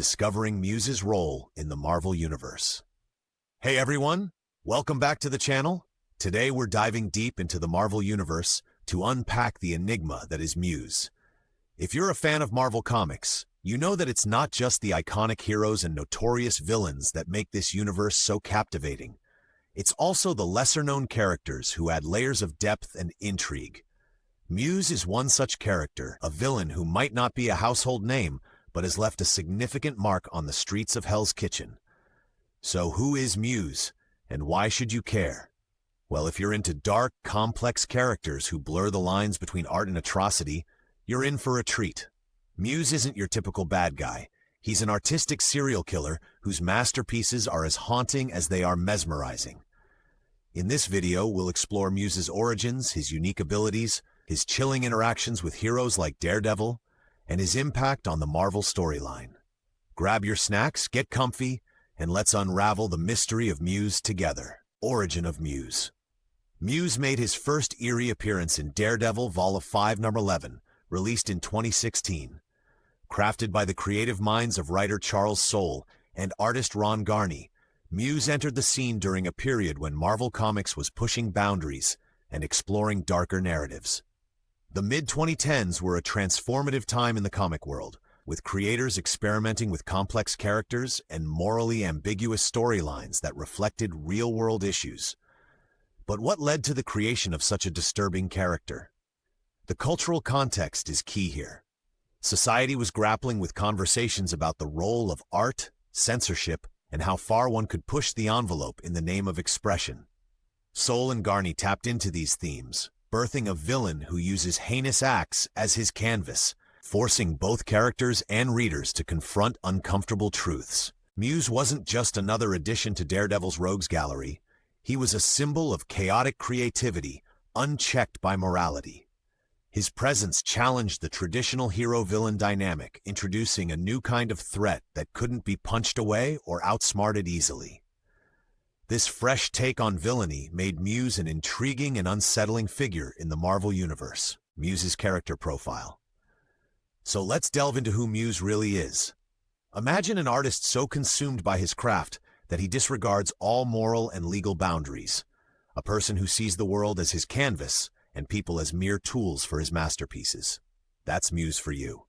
discovering Muse's role in the Marvel Universe. Hey everyone, welcome back to the channel. Today we're diving deep into the Marvel Universe to unpack the enigma that is Muse. If you're a fan of Marvel Comics, you know that it's not just the iconic heroes and notorious villains that make this universe so captivating. It's also the lesser-known characters who add layers of depth and intrigue. Muse is one such character, a villain who might not be a household name, but has left a significant mark on the streets of Hell's Kitchen. So who is Muse, and why should you care? Well, if you're into dark, complex characters who blur the lines between art and atrocity, you're in for a treat. Muse isn't your typical bad guy. He's an artistic serial killer whose masterpieces are as haunting as they are mesmerizing. In this video, we'll explore Muse's origins, his unique abilities, his chilling interactions with heroes like Daredevil, and his impact on the Marvel storyline. Grab your snacks, get comfy, and let's unravel the mystery of Muse together. Origin of Muse. Muse made his first eerie appearance in Daredevil Vol. 5 No. 11, released in 2016. Crafted by the creative minds of writer Charles Soule and artist Ron Garney, Muse entered the scene during a period when Marvel Comics was pushing boundaries and exploring darker narratives. The mid-2010s were a transformative time in the comic world, with creators experimenting with complex characters and morally ambiguous storylines that reflected real-world issues. But what led to the creation of such a disturbing character? The cultural context is key here. Society was grappling with conversations about the role of art, censorship, and how far one could push the envelope in the name of expression. Soule and Garney tapped into these themes, birthing a villain who uses heinous acts as his canvas, forcing both characters and readers to confront uncomfortable truths. Muse wasn't just another addition to Daredevil's rogues gallery. He was a symbol of chaotic creativity, unchecked by morality. His presence challenged the traditional hero-villain dynamic, introducing a new kind of threat that couldn't be punched away or outsmarted easily. This fresh take on villainy made Muse an intriguing and unsettling figure in the Marvel Universe. Muse's character profile. So let's delve into who Muse really is. Imagine an artist so consumed by his craft that he disregards all moral and legal boundaries. A person who sees the world as his canvas and people as mere tools for his masterpieces. That's Muse for you.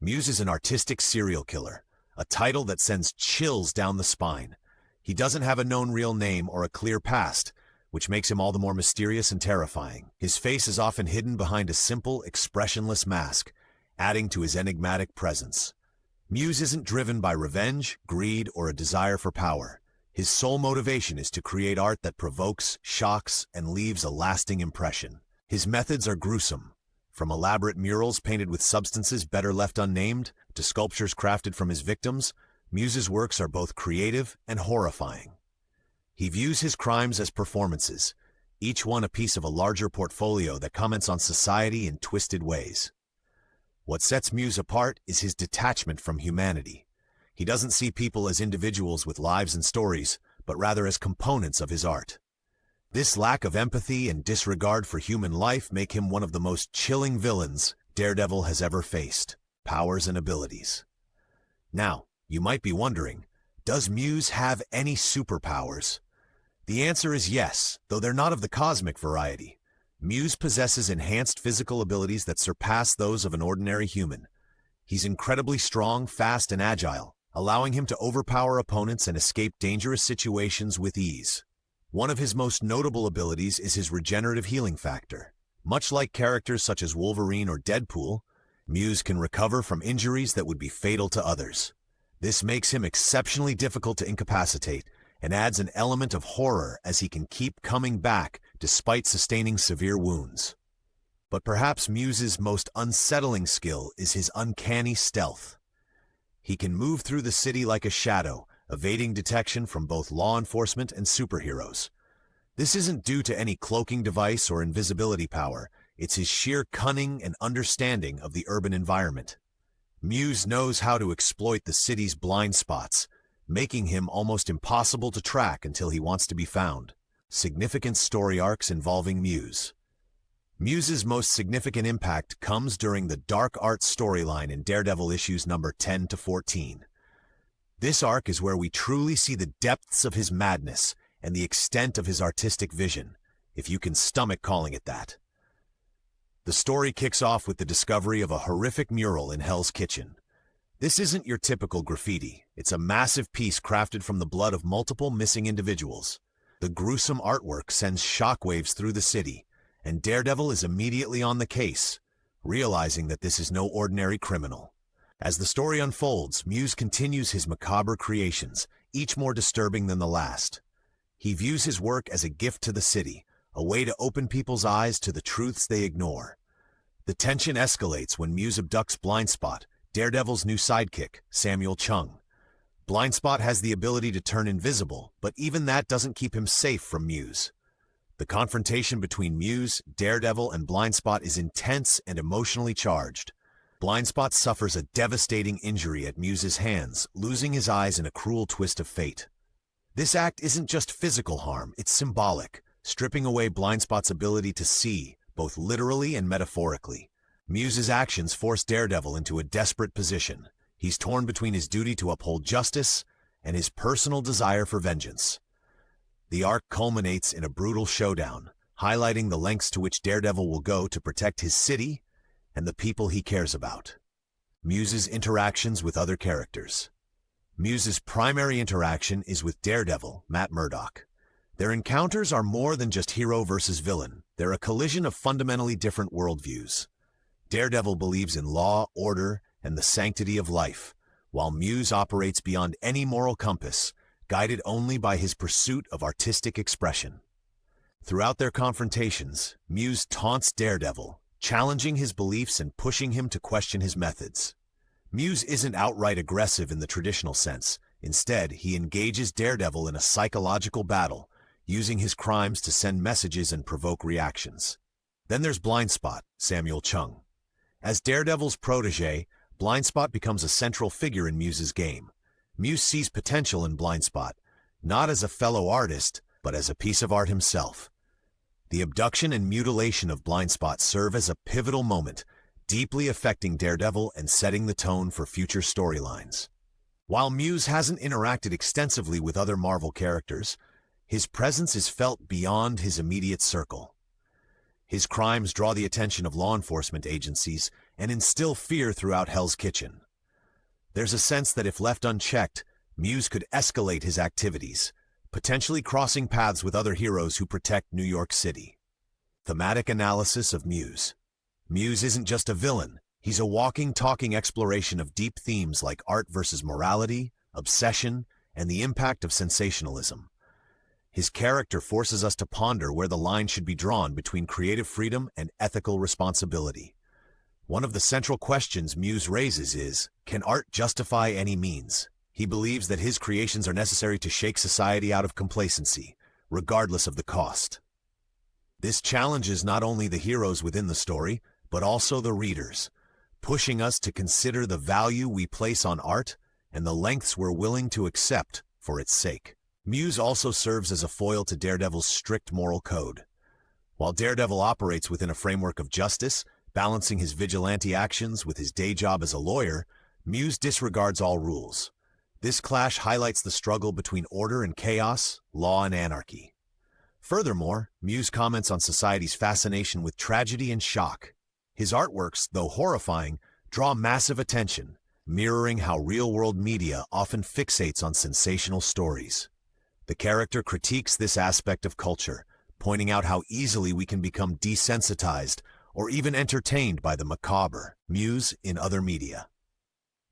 Muse is an artistic serial killer, a title that sends chills down the spine. He doesn't have a known real name or a clear past, which makes him all the more mysterious and terrifying. His face is often hidden behind a simple, expressionless mask, adding to his enigmatic presence. Muse isn't driven by revenge, greed, or a desire for power. His sole motivation is to create art that provokes, shocks, and leaves a lasting impression. His methods are gruesome, from elaborate murals painted with substances better left unnamed to sculptures crafted from his victims. Muse's works are both creative and horrifying. He views his crimes as performances, each one a piece of a larger portfolio that comments on society in twisted ways. What sets Muse apart is his detachment from humanity. He doesn't see people as individuals with lives and stories, but rather as components of his art. This lack of empathy and disregard for human life make him one of the most chilling villains Daredevil has ever faced. Powers and abilities. Now, you might be wondering, does Muse have any superpowers? The answer is yes, though they're not of the cosmic variety. Muse possesses enhanced physical abilities that surpass those of an ordinary human. He's incredibly strong, fast, and agile, allowing him to overpower opponents and escape dangerous situations with ease. One of his most notable abilities is his regenerative healing factor. Much like characters such as Wolverine or Deadpool, Muse can recover from injuries that would be fatal to others. This makes him exceptionally difficult to incapacitate and adds an element of horror as he can keep coming back despite sustaining severe wounds. But perhaps Muse's most unsettling skill is his uncanny stealth. He can move through the city like a shadow, evading detection from both law enforcement and superheroes. This isn't due to any cloaking device or invisibility power. It's his sheer cunning and understanding of the urban environment. Muse knows how to exploit the city's blind spots, making him almost impossible to track until he wants to be found. Significant story arcs involving Muse. Muse's most significant impact comes during the dark art storyline in Daredevil issues number 10 to 14. This arc is where we truly see the depths of his madness and the extent of his artistic vision, if you can stomach calling it that. The story kicks off with the discovery of a horrific mural in Hell's Kitchen. This isn't your typical graffiti. It's a massive piece crafted from the blood of multiple missing individuals. The gruesome artwork sends shockwaves through the city, and Daredevil is immediately on the case, realizing that this is no ordinary criminal. As the story unfolds, Muse continues his macabre creations, each more disturbing than the last. He views his work as a gift to the city, a way to open people's eyes to the truths they ignore. The tension escalates when Muse abducts Blindspot, Daredevil's new sidekick, Samuel Chung. Blindspot has the ability to turn invisible, but even that doesn't keep him safe from Muse. The confrontation between Muse, Daredevil, and Blindspot is intense and emotionally charged. Blindspot suffers a devastating injury at Muse's hands, losing his eyes in a cruel twist of fate. This act isn't just physical harm, it's symbolic, stripping away Blindspot's ability to see, both literally and metaphorically. Muse's actions force Daredevil into a desperate position. He's torn between his duty to uphold justice and his personal desire for vengeance. The arc culminates in a brutal showdown, highlighting the lengths to which Daredevil will go to protect his city and the people he cares about. Muse's interactions with other characters. Muse's primary interaction is with Daredevil, Matt Murdock. Their encounters are more than just hero versus villain. They're a collision of fundamentally different worldviews. Daredevil believes in law, order, and the sanctity of life, while Muse operates beyond any moral compass, guided only by his pursuit of artistic expression. Throughout their confrontations, Muse taunts Daredevil, challenging his beliefs and pushing him to question his methods. Muse isn't outright aggressive in the traditional sense. Instead, he engages Daredevil in a psychological battle, using his crimes to send messages and provoke reactions. Then there's Blindspot, Samuel Chung. As Daredevil's protege, Blindspot becomes a central figure in Muse's game. Muse sees potential in Blindspot, not as a fellow artist, but as a piece of art himself. The abduction and mutilation of Blindspot serve as a pivotal moment, deeply affecting Daredevil and setting the tone for future storylines. While Muse hasn't interacted extensively with other Marvel characters, his presence is felt beyond his immediate circle. His crimes draw the attention of law enforcement agencies and instill fear throughout Hell's Kitchen. There's a sense that if left unchecked, Muse could escalate his activities, potentially crossing paths with other heroes who protect New York City. Thematic analysis of Muse. Muse isn't just a villain, he's a walking, talking exploration of deep themes like art versus morality, obsession, and the impact of sensationalism. His character forces us to ponder where the line should be drawn between creative freedom and ethical responsibility. One of the central questions Muse raises is, can art justify any means? He believes that his creations are necessary to shake society out of complacency, regardless of the cost. This challenges not only the heroes within the story, but also the readers, pushing us to consider the value we place on art and the lengths we're willing to accept for its sake. Muse also serves as a foil to Daredevil's strict moral code. While Daredevil operates within a framework of justice, balancing his vigilante actions with his day job as a lawyer, Muse disregards all rules. This clash highlights the struggle between order and chaos, law and anarchy. Furthermore, Muse comments on society's fascination with tragedy and shock. His artworks, though horrifying, draw massive attention, mirroring how real-world media often fixates on sensational stories. The character critiques this aspect of culture, pointing out how easily we can become desensitized or even entertained by the macabre, Muse in other media.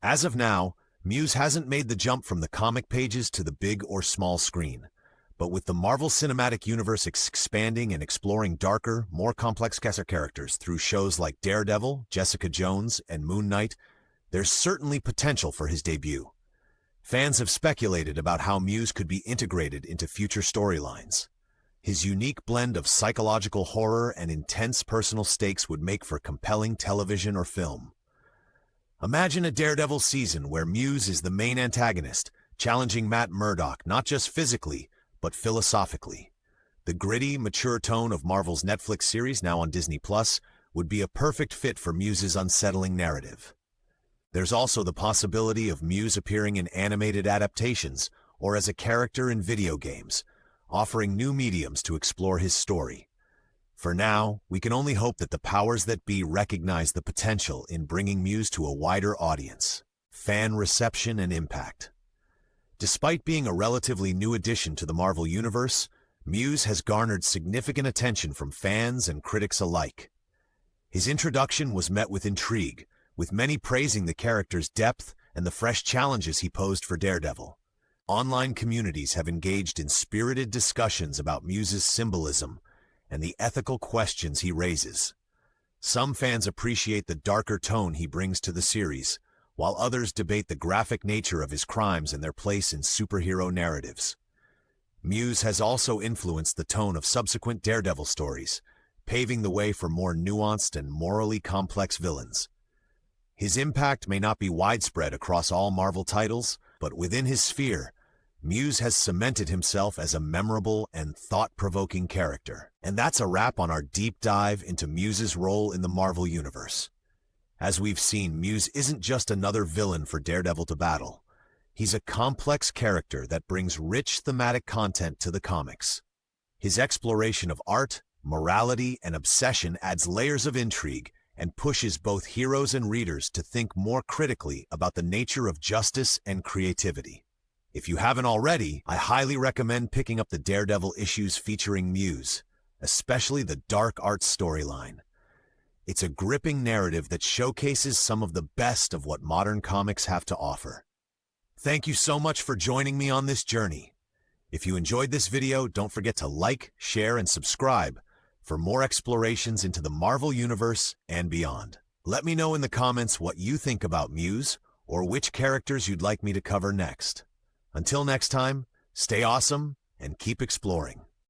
As of now, Muse hasn't made the jump from the comic pages to the big or small screen. But with the Marvel Cinematic Universe expanding and exploring darker, more complex characters through shows like Daredevil, Jessica Jones, and Moon Knight, there's certainly potential for his debut. Fans have speculated about how Muse could be integrated into future storylines. His unique blend of psychological horror and intense personal stakes would make for compelling television or film. Imagine a Daredevil season where Muse is the main antagonist, challenging Matt Murdock not just physically, but philosophically. The gritty, mature tone of Marvel's Netflix series, now on Disney Plus, would be a perfect fit for Muse's unsettling narrative. There's also the possibility of Muse appearing in animated adaptations or as a character in video games, offering new mediums to explore his story. For now, we can only hope that the powers that be recognize the potential in bringing Muse to a wider audience, fan reception, and impact. Despite being a relatively new addition to the Marvel Universe, Muse has garnered significant attention from fans and critics alike. His introduction was met with intrigue, with many praising the character's depth and the fresh challenges he posed for Daredevil. Online communities have engaged in spirited discussions about Muse's symbolism and the ethical questions he raises. Some fans appreciate the darker tone he brings to the series, while others debate the graphic nature of his crimes and their place in superhero narratives. Muse has also influenced the tone of subsequent Daredevil stories, paving the way for more nuanced and morally complex villains. His impact may not be widespread across all Marvel titles, but within his sphere, Muse has cemented himself as a memorable and thought-provoking character. And that's a wrap on our deep dive into Muse's role in the Marvel Universe. As we've seen, Muse isn't just another villain for Daredevil to battle. He's a complex character that brings rich thematic content to the comics. His exploration of art, morality, and obsession adds layers of intrigue and pushes both heroes and readers to think more critically about the nature of justice and creativity. If you haven't already, I highly recommend picking up the Daredevil issues featuring Muse, especially the dark art storyline. It's a gripping narrative that showcases some of the best of what modern comics have to offer. Thank you so much for joining me on this journey. If you enjoyed this video, don't forget to like, share, and subscribe for more explorations into the Marvel Universe and beyond. Let me know in the comments what you think about Muse or which characters you'd like me to cover next. Until next time, stay awesome and keep exploring.